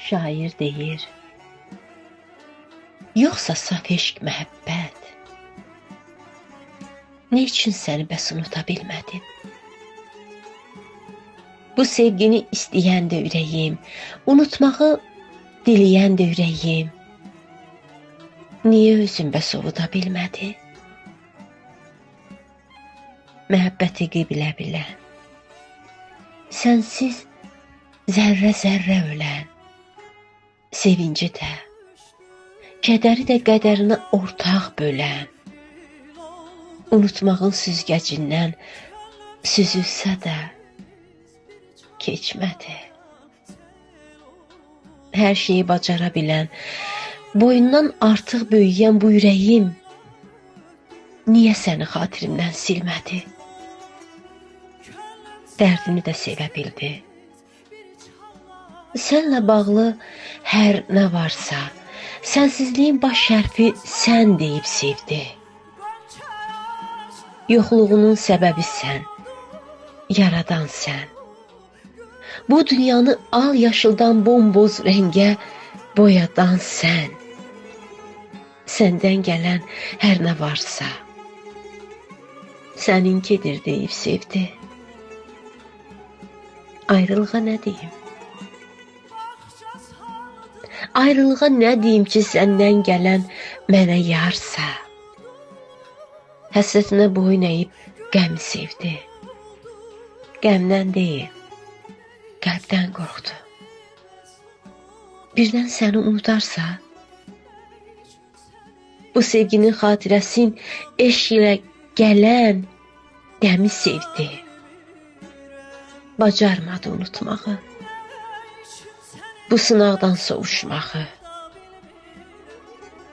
Şair deyir, yoxsa saf eşq məhəbbət, ne üçün səni bəs unuta bilmədim? Bu sevgini istəyən də ürəyim, unutmağı diləyən də ürəyim, niyə özün bəs ovuda bilmədi? Məhəbbəti bilə-bilə, sənsiz zərrə-zərrə ölən, sevinci də, kədəri də qədərinə ortaq bölən, unutmağın süzgəcindən süzülsə də keçmədi. Hər şeyi bacara bilən, boyundan artıq böyüyən bu ürəyim, niyə səni xatirimdən silmədi? Dərdini də sevə bildi. Sənlə bağlı hər nə varsa, sənsizliyin baş hərfi sən deyib sevdi. Yoxluğunun səbəbi sən, yaradan sən. Bu dünyanı al yaşıldan bomboz rəngə boyadan sən. Səndən gələn hər nə varsa, səninkidir deyib sevdi. Ayrılığa nə deyim? Ayrılığa nə deyim ki, səndən gələn mənə yarsa? Həsrətinə boyun əyib qəm sevdi. Qəmdən deyil, qəlbdən qorxdu. Birdən səni unudarsa, bu sevginin xatirəsin eşq ilə gələn qəmi sevdi. Bacarmadı unutmağı, bu sınaqdan soğuşmağı.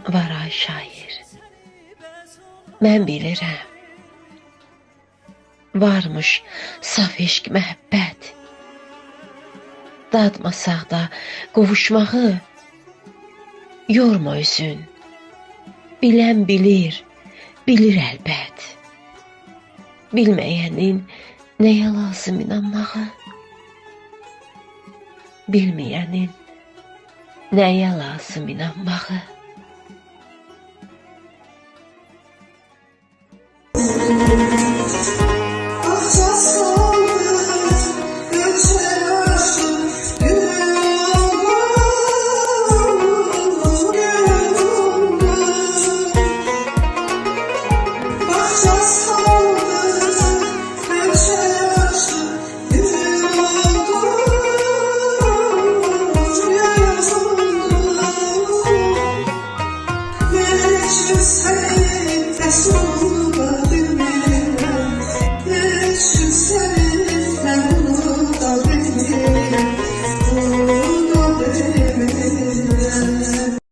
Var ay şair, mən bilirəm, varmış saf eşq məhəbbət. Dadmasaq da qovuşmağı, yorma özün, bilən bilir, bilir əlbət. Bilməyənin nəyə lazım inanmağı? Bilməyənin nəyə lazım inanmağı? Müzik